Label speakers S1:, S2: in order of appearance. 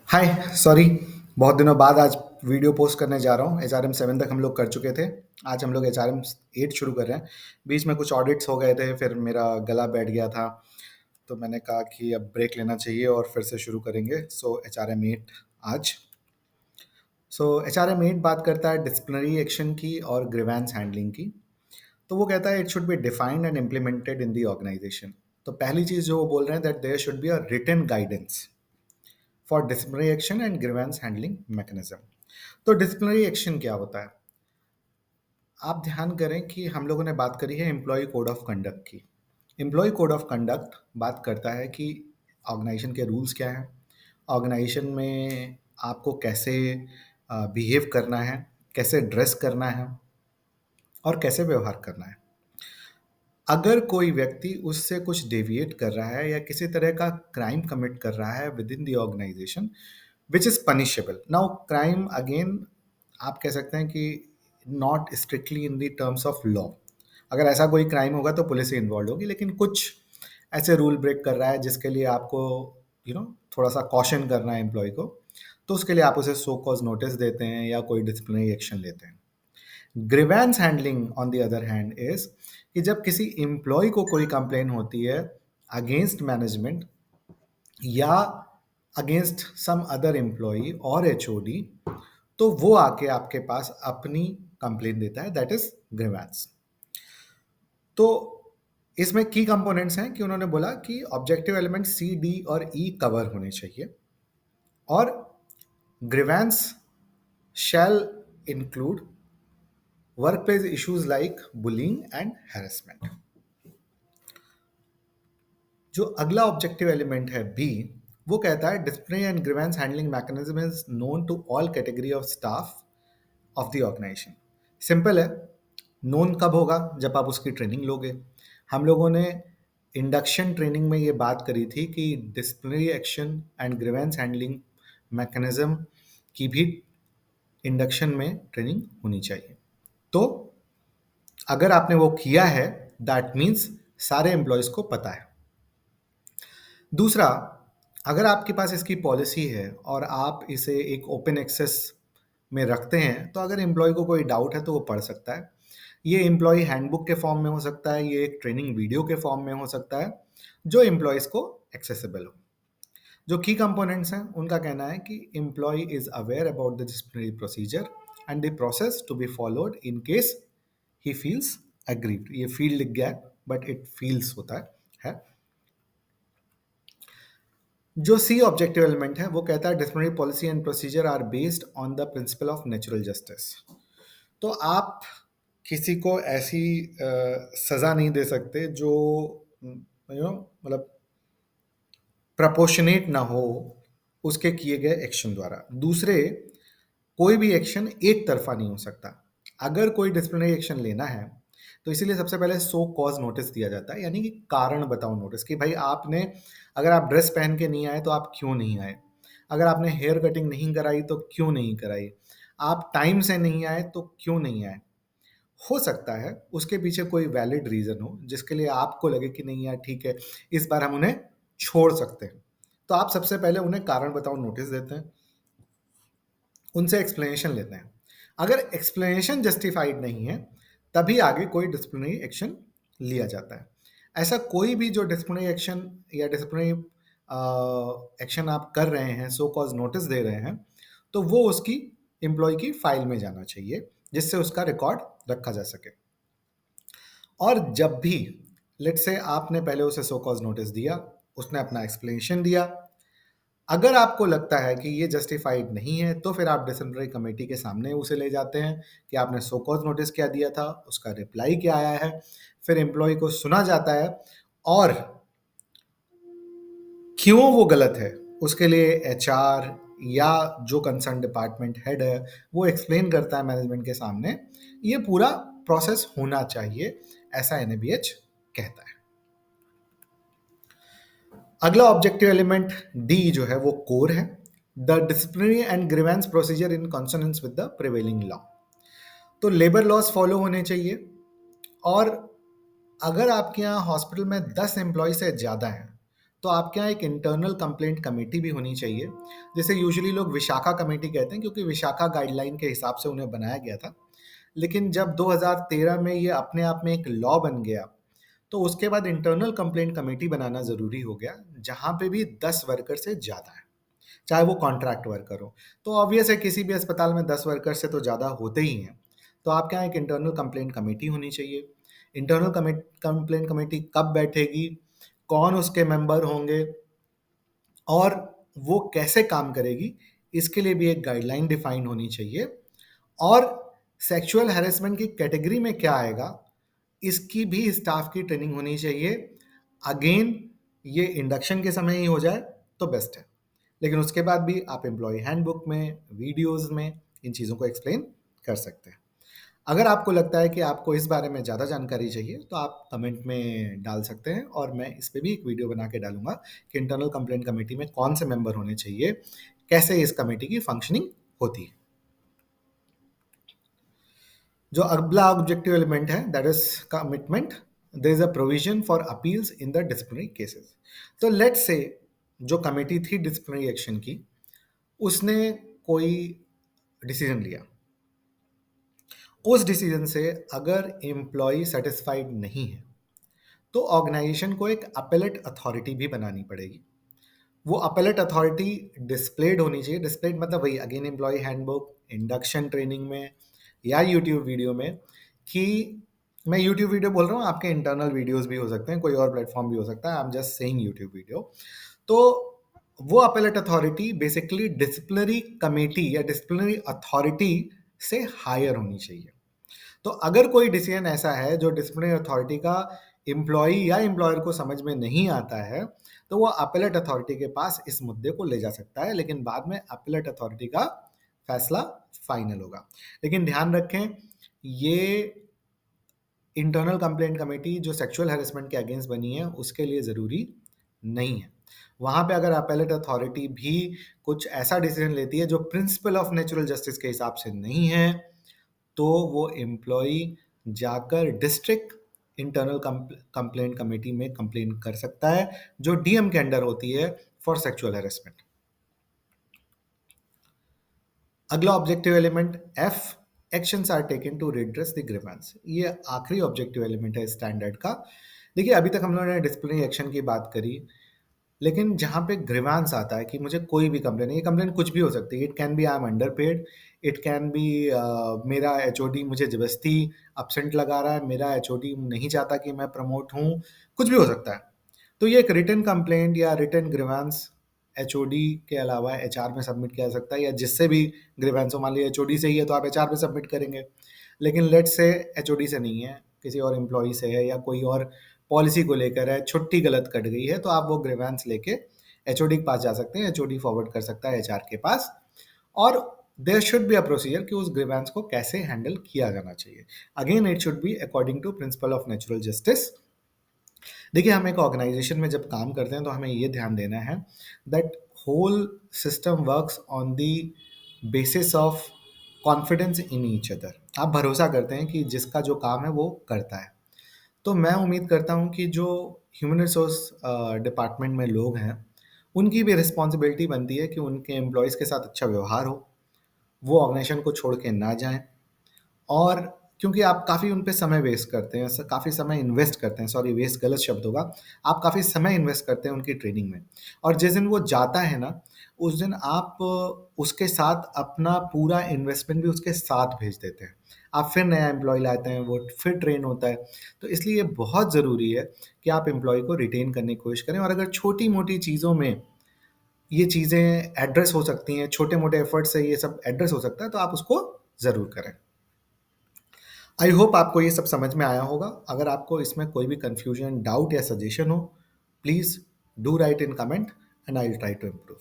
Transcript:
S1: हाय। Sorry, बहुत दिनों बाद आज वीडियो पोस्ट करने जा रहा हूँ। एचआरएम 7 तक हम लोग कर चुके थे। आज हम लोग एचआरएम 8 शुरू कर रहे हैं। बीच में कुछ ऑडिट्स हो गए थे, फिर मेरा गला बैठ गया था, तो मैंने कहा कि अब ब्रेक लेना चाहिए और फिर से शुरू करेंगे। सो एचआरएम 8 आज। सो एचआरएम 8 बात करता है डिसिप्लिनरी एक्शन की और ग्रीवेंस हैंडलिंग की। तो वो कहता है it should be defined and implemented in the organisation. तो पहली चीज़ जो वो बोल रहे हैं that there should be a written guidance for disciplinary action and grievance handling mechanism. तो डिसिप्लिनरी एक्शन क्या होता है? आप ध्यान करें कि हम लोगों ने बात करी है एम्प्लॉय कोड ऑफ कंडक्ट की। एम्प्लॉय कोड ऑफ कंडक्ट बात करता है कि ऑर्गेनाइजेशन के रूल्स क्या हैं, ऑर्गेनाइजेशन में आपको कैसे बिहेव करना है, कैसे ड्रेस करना है और कैसे व्यवहार करना है। अगर कोई व्यक्ति उससे कुछ डेविएट कर रहा है या किसी तरह का क्राइम कमिट कर रहा है within the organisation which is punishable. Now crime again आप कह सकते हैं कि not strictly in the terms of law. अगर ऐसा कोई क्राइम होगा तो पुलिस ही इन्वॉल्व होगी, लेकिन कुछ ऐसे रूल ब्रेक कर रहा है जिसके लिए आपको थोड़ा सा कॉशन करना है एम्प्लॉय को, तो उसके लिए आप उसे सो कॉज नोटिस देते हैं या कोई डिसिप्लिनरी एक्शन लेते हैं। Grievance handling on the other hand is कि जब किसी एम्प्लॉय को कोई कंप्लेन होती है अगेंस्ट मैनेजमेंट या अगेंस्ट सम अदर एम्प्लॉय और एचओडी, तो वो आके आपके पास अपनी कंप्लेन देता है, दैट इज ग्रीवेंस। तो इसमें की कंपोनेंट्स हैं कि उन्होंने बोला कि ऑब्जेक्टिव एलिमेंट सी, डी और ई कवर होने चाहिए और grievance shall include workplace issues like bullying and harassment. जो अगला ऑब्जेक्टिव एलिमेंट है बी, वो कहता है disciplinary and grievance handling mechanism is known to all category of staff of the organisation. Simple है, नोन कब होगा? जब आप उसकी ट्रेनिंग लोगे। हम लोगों ने इंडक्शन ट्रेनिंग में ये बात करी थी कि disciplinary action and grievance handling mechanism की भी इंडक्शन में ट्रेनिंग होनी चाहिए। तो अगर आपने वो किया है दैट मीन्स सारे एम्प्लॉयज़ को पता है। दूसरा, अगर आपके पास इसकी पॉलिसी है और आप इसे एक ओपन एक्सेस में रखते हैं, तो अगर एम्प्लॉय को कोई डाउट है तो वो पढ़ सकता है। ये एम्प्लॉय हैंडबुक के फॉर्म में हो सकता है, ये एक ट्रेनिंग वीडियो के फॉर्म में हो सकता है, जो एम्प्लॉयज़ को एक्सेसिबल हो। जो की कंपोनेंट्स हैं उनका कहना है कि employee is aware about the disciplinary procedure and the process to be followed in case he feels aggrieved. ये फील लिख गया है बट इट फील्स होता है। जो सी ऑब्जेक्टिव एलिमेंट है वो कहता है disciplinary policy and procedure are based on the principle of natural justice. तो आप किसी को ऐसी सज़ा नहीं दे सकते जो मतलब प्रपोर्शनेट ना हो उसके किए गए एक्शन द्वारा। दूसरे, कोई भी एक्शन एक तरफा नहीं हो सकता। अगर कोई डिसिप्लिनरी एक्शन लेना है तो इसीलिए सबसे पहले सो कॉज नोटिस दिया जाता है, यानी कि कारण बताओ नोटिस कि भाई आपने, अगर आप ड्रेस पहन के नहीं आए तो आप क्यों नहीं आए, अगर आपने हेयर कटिंग नहीं कराई तो क्यों नहीं कराई, आप टाइम से नहीं आए तो क्यों नहीं आए। हो सकता है उसके पीछे कोई वैलिड रीज़न हो जिसके लिए आपको लगे कि नहीं यार ठीक है, इस बार हम उन्हें छोड़ सकते हैं। तो आप सबसे पहले उन्हें कारण बताओ नोटिस देते हैं, उनसे एक्सप्लेनेशन लेते हैं। अगर एक्सप्लेनेशन जस्टिफाइड नहीं है तभी आगे कोई डिसिप्लिनरी एक्शन लिया जाता है। ऐसा कोई भी जो डिसिप्लिनरी एक्शन या डिसिप्लिनरी एक्शन आप कर रहे हैं, सो कॉज नोटिस दे रहे हैं, तो वो उसकी एम्प्लॉय की फाइल में जाना चाहिए जिससे उसका रिकॉर्ड रखा जा सके। और जब भी लेट्स से आपने पहले उसे सो कॉज नोटिस दिया, उसने अपना एक्सप्लेनेशन दिया, अगर आपको लगता है कि ये जस्टिफाइड नहीं है तो फिर आप डिसिप्लिनरी कमेटी के सामने उसे ले जाते हैं कि आपने सो कॉज नोटिस क्या दिया था, उसका रिप्लाई क्या आया है। फिर एम्प्लॉय को सुना जाता है और क्यों वो गलत है उसके लिए एचआर या जो कंसर्न डिपार्टमेंट हेड है वो एक्सप्लेन करता है मैनेजमेंट के सामने। ये पूरा प्रोसेस होना चाहिए, ऐसा एनएबीएच कहता है। अगला ऑब्जेक्टिव एलिमेंट डी जो है वो कोर है, the disciplinary and grievance procedure in consonance with the prevailing law. तो लेबर लॉज फॉलो होने चाहिए और अगर आपके यहाँ हॉस्पिटल में 10 एम्प्लॉय से ज़्यादा हैं तो आपके यहाँ एक इंटरनल कंप्लेंट कमेटी भी होनी चाहिए, जिसे यूजुअली लोग विशाखा कमेटी कहते हैं, क्योंकि विशाखा गाइडलाइन के हिसाब से उन्हें बनाया गया था। लेकिन जब 2013 में ये अपने आप में एक लॉ बन गया, तो उसके बाद इंटरनल कंप्लेंट कमेटी बनाना ज़रूरी हो गया, जहाँ पे भी 10 वर्कर से ज़्यादा है, चाहे वो कॉन्ट्रैक्ट वर्कर हो। तो ऑब्वियस है, किसी भी अस्पताल में 10 वर्कर से तो ज़्यादा होते ही हैं। तो आपके यहाँ एक इंटरनल कंप्लेंट कमेटी होनी चाहिए। इंटरनल कंप्लेंट कमेटी कब बैठेगी, कौन उसके मेंबर होंगे और वो कैसे काम करेगी, इसके लिए भी एक गाइडलाइन डिफाइन होनी चाहिए। और सेक्सुअल हैरेसमेंट की कैटेगरी में क्या आएगा, इसकी भी स्टाफ की ट्रेनिंग होनी चाहिए। अगेन, ये इंडक्शन के समय ही हो जाए तो बेस्ट है, लेकिन उसके बाद भी आप एम्प्लॉय हैंडबुक में, वीडियोस में इन चीज़ों को एक्सप्लेन कर सकते हैं। अगर आपको लगता है कि आपको इस बारे में ज़्यादा जानकारी चाहिए, तो आप कमेंट में डाल सकते हैं और मैं इस पे भी एक वीडियो बना के डालूंगा कि इंटरनल कंप्लेंट कमेटी में कौन से मेंबर होने चाहिए, कैसे इस कमेटी की फंक्शनिंग होती है। जो अगला ऑब्जेक्टिव एलिमेंट है, that is commitment. There is a provision for appeals in the disciplinary cases. तो लेट्स से जो कमेटी थी डिसिप्लिनरी एक्शन की, उसने कोई डिसीजन लिया। उस डिसीजन से अगर एम्प्लॉय सेटिस्फाइड नहीं है, तो ऑर्गेनाइजेशन को एक अपेलेट अथॉरिटी भी बनानी पड़ेगी। वो अपेलेट अथॉरिटी डिस्प्लेड होनी चाहिए। डिस्प्लेड मतलब वही, again employee handbook, induction training में या यूट्यूब वीडियो में। कि मैं यूट्यूब वीडियो बोल रहा हूँ, आपके इंटरनल वीडियोस भी हो सकते हैं, कोई और प्लेटफॉर्म भी हो सकता है, I am just saying YouTube video. तो वो appellate authority basically disciplinary committee या डिसिप्लिनरी अथॉरिटी से हायर होनी चाहिए। तो अगर कोई डिसीजन ऐसा है जो डिसिप्लिनरी अथॉरिटी का एम्प्लॉय या एम्प्लॉयर को समझ में नहीं आता है, तो वो अपीलेट अथॉरिटी के पास इस मुद्दे को ले जा सकता है, लेकिन बाद में अपीलेट अथॉरिटी का फैसला फाइनल होगा। लेकिन ध्यान रखें, ये इंटरनल कंप्लेंट कमेटी जो सेक्सुअल हैरेसमेंट के अगेंस्ट बनी है, उसके लिए ज़रूरी नहीं है। वहाँ पे अगर अपीलेट अथॉरिटी भी कुछ ऐसा डिसीजन लेती है जो प्रिंसिपल ऑफ नेचुरल जस्टिस के हिसाब से नहीं है, तो वो एम्प्लॉय जाकर डिस्ट्रिक्ट इंटरनल कंप्लेंट कमेटी में कंप्लेन कर सकता है, जो डीएम के अंडर होती है फॉर सेक्सुअल हैरेसमेंट। अगला objective element F, actions are taken to redress the grievance. ये आखिरी ऑब्जेक्टिव एलिमेंट है स्टैंडर्ड का। देखिए, अभी तक हम लोगों ने डिसिप्लिनरी एक्शन की बात करी, लेकिन जहाँ पे ग्रीवांस आता है कि मुझे कोई भी कंप्लेन, ये कंप्लेन कुछ भी हो सकती है। It can be I am underpaid, it can be मेरा एचओडी मुझे जबरदस्ती अपसेंट लगा रहा है, मेरा एचओडी नहीं चाहता कि मैं प्रमोट हूँ, कुछ भी हो सकता है। तो ये एक रिटन कंप्लेंट या रिटन ग्रीवांस एचओडी के अलावा एचआर में सबमिट किया जा सकता है, या जिससे भी ग्रीवांस हो। मान लीजिए एचओडी से ही है तो आप एचआर पे सबमिट करेंगे, लेकिन लेट से एचओडी से नहीं है, किसी और एम्प्लॉय से है, या कोई और पॉलिसी को लेकर है, छुट्टी गलत कट गई है, तो आप वो ग्रीवेंस लेके एचओडी के पास जा सकते हैं। एचओडी फॉरवर्ड कर सकता है एचआर के पास, और there should be a procedure कि उस ग्रीवेंस को कैसे हैंडल किया जाना चाहिए। Again, it should be according to principle of natural justice. देखिए, हम एक ऑर्गेनाइजेशन में जब काम करते हैं तो हमें ये ध्यान देना है that whole system works on the basis of confidence in each other. आप भरोसा करते हैं कि जिसका जो काम है वो करता है। तो मैं उम्मीद करता हूँ कि जो ह्यूमन रिसोर्स डिपार्टमेंट में लोग हैं, उनकी भी रिस्पॉन्सिबिलिटी बनती है कि उनके एम्प्लॉयज़ के साथ अच्छा व्यवहार हो, वो ऑर्गेनाइजेशन को छोड़ के ना जाएं। और क्योंकि आप काफ़ी उन पे समय वेस्ट करते हैं, काफ़ी समय इन्वेस्ट करते हैं, सॉरी वेस्ट गलत शब्द होगा, आप काफ़ी समय इन्वेस्ट करते हैं उनकी ट्रेनिंग में, और जिस दिन वो जाता है ना, उस दिन आप उसके साथ अपना पूरा इन्वेस्टमेंट भी उसके साथ भेज देते हैं। आप फिर नया एम्प्लॉय लाते हैं, वो फिर ट्रेन होता है। तो इसलिए ये बहुत ज़रूरी है कि आप एम्प्लॉय को रिटेन करने की कोशिश करें, और अगर छोटी मोटी चीज़ों में ये चीज़ें एड्रेस हो सकती हैं, छोटे मोटे एफर्ट से ये सब एड्रेस हो सकता है, तो आप उसको ज़रूर करें। आई होप आपको ये सब समझ में आया होगा। अगर आपको इसमें कोई भी कंफ्यूजन, डाउट या सजेशन हो, please do write in comment and I will try to improve.